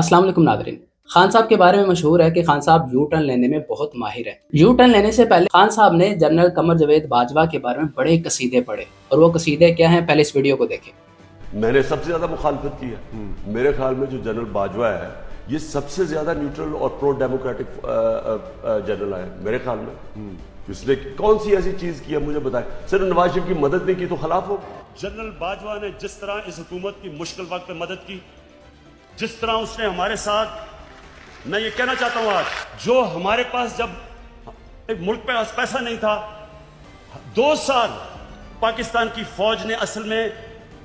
अस्सलाम वालेकुम नादरीन। खान साहब के बारे में मशहूर है कि खान साहब यू टर्न लेने में बहुत माहिर हैं। यू टर्न लेने से पहले खान साहब ने जनरल कमर जावेद बाजवा के बारे में बड़े कसीदे पढ़े, और वो कसीदे क्या हैं, पहले इस वीडियो को देखें। मैंने सबसे ज्यादा मुखालफत की है। मेरे ख्याल में जो जनरल बाजवा है ये सबसे ज्यादा न्यूट्रल और प्रो डेमोक्रेटिक जनरल है मेरे ख्याल में। इसने कौन सी ऐसी चीज की है मुझे बताएं। सिर्फ नवाज शरीफ की मदद नहीं की तो खिलाफ हो। जनरल बाजवा ने जिस तरह इस हुकूमत की मुश्किल वक्त में मदद की, जिस तरह उसने हमारे साथ, मैं ये कहना चाहता हूं आज जो हमारे पास जब एक मुल्क पे पैसा नहीं था, 2 साल पाकिस्तान की फौज ने असल में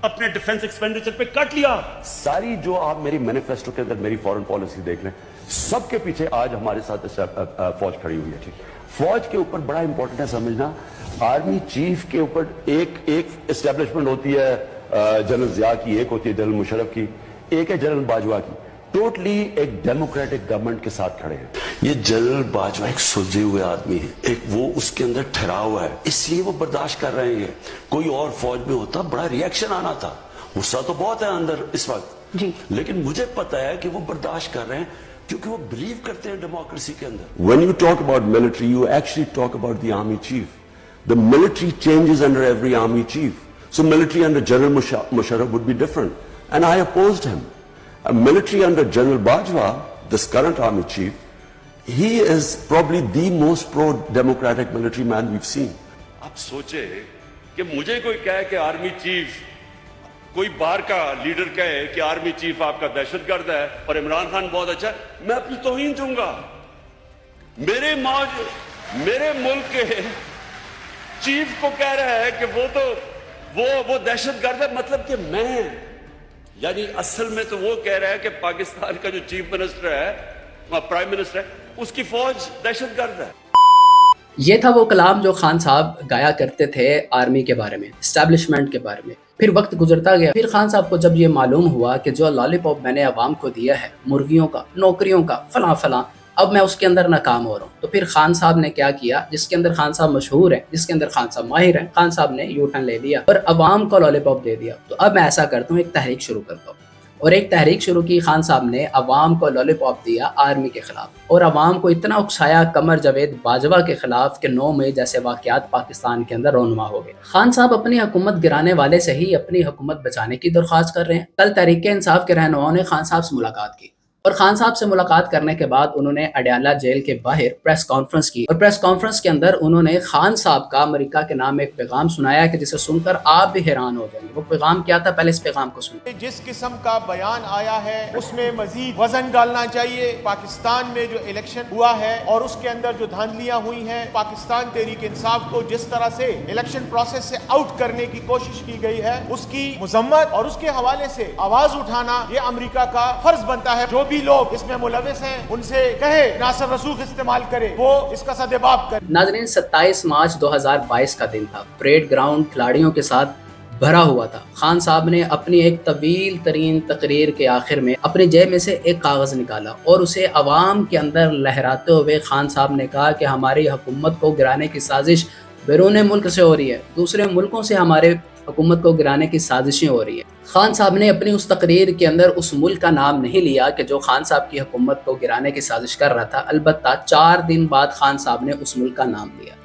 अपने डिफेंस एक्सपेंडिचर पे कट लिया। सारी जो आप मेरी मैनिफेस्टो के अंदर मेरी फॉरेन पॉलिसी देख लें, सबके पीछे आज हमारे साथ फौज खड़ी हुई है। फौज के ऊपर बड़ा इंपॉर्टेंट है समझना, आर्मी चीफ के ऊपर एक एस्टेब्लिशमेंट होती है जनरल जिया की, एक होती है जनरल मुशर्रफ की, एक है जनरल बाजवा की। टोटली एक डेमोक्रेटिक गवर्नमेंट के साथ खड़े हैं। ये जनरल बाजवा एक सुलझे हुए आदमी है, एक वो उसके अंदर ठहराव हुआ है, इसलिए वो बर्दाश्त कर रहे हैं। कोई और फौज में होता बड़ा रिएक्शन आना था, गुस्सा तो बहुत है अंदर इस वक्त जी, लेकिन मुझे पता है कि वो बर्दाश्त कर रहे हैं क्योंकि वो बिलीव करते हैं डेमोक्रेसी के अंदर। When you talk about military, you actually talk about the army chief. The military changes under every army chief. So military under General Musharraf would be different. And I opposed him. A military under General Bajwa, this current army chief, he is probably the most pro-democratic military man we've seen. आप सोचे कि मुझे कोई कहे कि army chief, कोई बाहर का लीडर कहे कि आर्मी चीफ आपका दहशतगर्द है और इमरान खान बहुत अच्छा है, मैं अपनी तौहीन दूंगा। मेरे मुल्क के चीफ को कह रहा है कि वो दहशतगर्द है, मतलब कि मैं, यानी असल में तो वो कह रहा है कि पाकिस्तान का जो चीफ मिनिस्टर है, प्राइम मिनिस्टर है, उसकी फौज दहशतगर्द है। ये था वो कलाम जो खान साहब गाया करते थे आर्मी के बारे में, एस्टैब्लिशमेंट के बारे में। फिर वक्त गुजरता गया, फिर खान साहब को जब ये मालूम हुआ कि जो लॉलीपॉप मैंने अवाम को दिया है, मुर्गियों का, नौकरियों का, फलां फलां, अब मैं उसके अंदर नाकाम हो रहा हूँ। तो फिर खान साहब ने क्या किया, जिसके अंदर खान साहब मशहूर है, जिसके अंदर खान साहब माहिर है, खान साहब ने यू टर्न ले लिया और अवाम को लॉलीपॉप दे दिया। तो अब मैं ऐसा करता हूँ, एक तहरीक शुरू करता हूँ। और एक तहरीक शुरू की खान साहब ने, अवाम को लॉलीपॉप दिया आर्मी के खिलाफ, और अवाम को इतना उकसाया कमर जावेद बाजवा के खिलाफ कि 9 मई जैसे वाकयात पाकिस्तान के अंदर रोनुमा हो गए। खान साहब अपनी हुकूमत गिराने वाले से ही अपनी हुकूमत बचाने की दरख्वास्त कर रहे हैं। कल तहरीक इंसाफ के रहनुमाओं ने खान साहब से मुलाकात की, और खान साहब से मुलाकात करने के बाद उन्होंने अडयाला जेल के बाहर प्रेस कॉन्फ्रेंस की, और प्रेस कॉन्फ्रेंस के अंदर उन्होंने खान साहब का अमेरिका के नाम एक पैगाम सुनाया कि जिसे सुनकर आप भी हैरान हो जाएंगे। वो पैगाम क्या था, पहले इस पैगाम को सुनिए। जिस किस्म का बयान आया है उसमें मजीद वजन डालना चाहिए। पाकिस्तान में जो इलेक्शन हुआ है और उसके अंदर जो धांधलियां हुई हैं, पाकिस्तान तहरीक इंसाफ को जिस तरह से इलेक्शन प्रोसेस से आउट करने की कोशिश की गई है, उसकी मुजम्मत और उसके हवाले से आवाज उठाना ये अमेरिका का फर्ज बनता है। जो भी लोग इसमें मुलविस हैं उनसे कहे नासर रसूख इस्तेमाल करे, वो इसका सदेबाब करे। नाज़रीन, 27 मार्च 2022 का दिन था। परेड ग्राउंड खिलाड़ियों के साथ भरा हुआ था। खान साहब ने अपनी एक तवील तरीन तकरीर के आखिर में अपनी जेब में से एक कागज निकाला और उसे अवाम के अंदर लहराते हुए खान साहब ने कहा कि हमारी हुकूमत को गिराने की साजिश बैरून मुल्क से हो रही है, दूसरे मुल्कों से हमारे हुकूमत को गिराने की साजिशें हो रही है। खान साहब ने अपनी उस तकरीर के अंदर उस मुल्क का नाम नहीं लिया कि जो खान साहब की हुकूमत को गिराने की साजिश कर रहा था। अलबत्ता 4 दिन बाद खान साहब ने उस मुल्क का नाम लिया।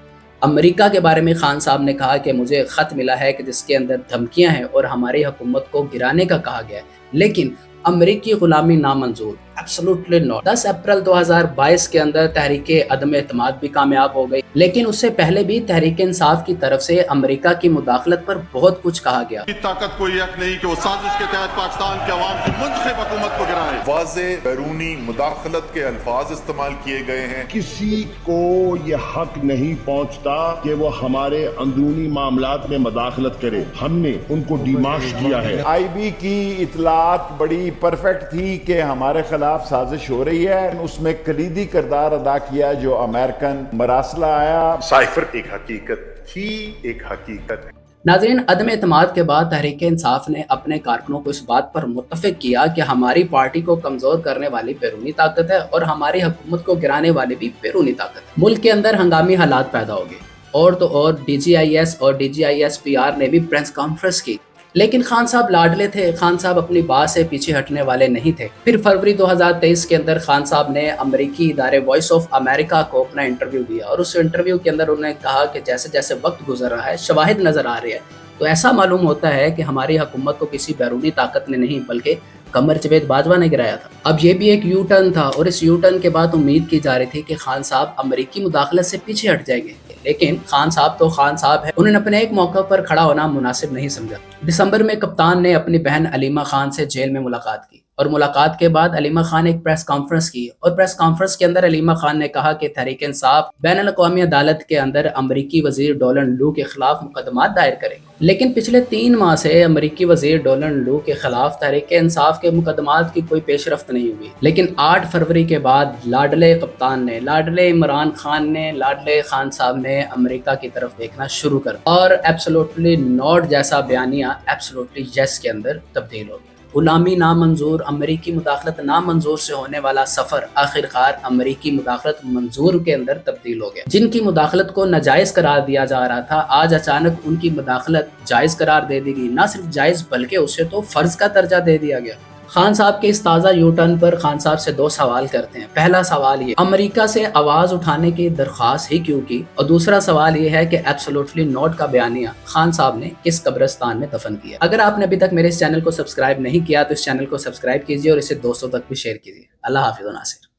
अमेरिका के बारे में खान साहब ने कहा कि मुझे ख़त मिला है कि जिसके अंदर धमकियां हैं और हमारी हुकूमत को गिराने का कहा गया है, लेकिन अमेरिकी गुलामी नामंजूर, एब्सोल्युटली नॉट। 10 अप्रैल 2022 के अंदर तहरीक अदम एतमाद भी कामयाब हो गई, लेकिन उससे पहले भी तहरीक इंसाफ की तरफ से अमेरिका की मुदाखलत पर बहुत कुछ कहा गया। ताकत कोई हक नहीं कि वो साजिश के तहत पाकिस्तान के अवाम की मुंतखब हुकूमत को गिराए। वाज़े बैरूनी मुदाखलत के अल्फाज इस्तेमाल किए गए हैं। किसी को ये हक नहीं पहुंचता कि वो हमारे अंदरूनी मामलात में मुदाखलत करे। हमने उनको डिमाश किया है। IB की इतलात बड़ी परफेक्ट थी कि हमारे खिलाफ साजिश हो रही है। उसमें कलीदी किरदार अदा किया जो अमेरिकन मरासला आया। साइफर एक हकीकत थी, एक हकीकत है। नाज़रीन, अदम एतमाद के बाद तहरीक इंसाफ ने अपने कारकुनों को इस बात पर मुत्तफिक किया कि हमारी पार्टी को कमजोर करने वाली बैरूनी ताकत है और हमारी हुकूमत को गिराने वाली भी बैरूनी ताकत है। मुल्क के अंदर हंगामी हालात पैदा हो गए, और तो और DGIS और DGISPR ने भी प्रेस कॉन्फ्रेंस की لیکن خان صاحب لاڈلے تھے، خان صاحب اپنی بات سے پیچھے ہٹنے والے نہیں تھے۔ پھر فروری 2023 کے اندر خان صاحب نے امریکی ادارے وائس آف امریکہ کو اپنا انٹرویو دیا، اور اس انٹرویو کے اندر انہوں نے کہا کہ جیسے جیسے وقت گزر رہا ہے، شواہد نظر آ رہے ہیں، تو ایسا معلوم ہوتا ہے کہ ہماری حکومت کو کسی بیرونی طاقت نے نہیں بلکہ قمر جاوید باجوہ نے گرایا تھا۔ اب یہ بھی ایک یو ٹرن تھا، اور اس یو ٹرن کے بعد امید کی جا رہی تھی کہ خان صاحب امریکی مداخلت سے پیچھے ہٹ جائیں گے، لیکن خان صاحب تو خان صاحب ہے، انہوں نے اپنے ایک موقع پر کھڑا ہونا مناسب نہیں سمجھا۔ دسمبر میں کپتان نے اپنی بہن علیمہ خان سے جیل میں ملاقات کی، اور ملاقات کے بعد علیمہ خان نے ایک پریس کانفرنس کی، اور پریس کانفرنس کے اندر علیمہ خان نے کہا کہ تحریک انصاف بین الاقوامی عدالت کے اندر امریکی وزیر ڈولن لو کے خلاف مقدمات دائر کرے گی۔ لیکن پچھلے 3 ماہ سے امریکی وزیر ڈولن لو کے خلاف تحریک انصاف کے مقدمات کی کوئی پیش رفت نہیں ہوئی۔ لیکن 8 فروری کے بعد لاڈلے کپتان نے، لاڈلے عمران خان نے، لاڈلے خان صاحب نے امریکہ کی طرف دیکھنا شروع کر دیا، اور ایبسولوٹلی ناٹ جیسا بیانیہ ایبسولوٹلی یس کے اندر تبدیل ہو گیا۔ غلامی نامنظور، امریکی مداخلت نامنظور سے ہونے والا سفر آخرکار امریکی مداخلت منظور کے اندر تبدیل ہو گیا۔ جن کی مداخلت کو ناجائز قرار دیا جا رہا تھا، آج اچانک ان کی مداخلت جائز قرار دے دی گئی، نہ صرف جائز بلکہ اسے تو فرض کا درجہ دے دیا گیا۔ خان صاحب کے اس تازہ یو ٹرن پر خان صاحب سے 2 سوال کرتے ہیں۔ پہلا سوال یہ، امریکہ سے آواز اٹھانے کی درخواست ہی کیوں کی؟ اور دوسرا سوال یہ ہے کہ ایبسولوٹلی ناٹ کا بیانیہ خان صاحب نے کس قبرستان میں دفن کیا؟ اگر آپ نے ابھی تک میرے اس چینل کو سبسکرائب نہیں کیا تو اس چینل کو سبسکرائب کیجیے، اور اسے دوستوں تک بھی شیئر کیجیے۔ اللہ حافظ و ناصر۔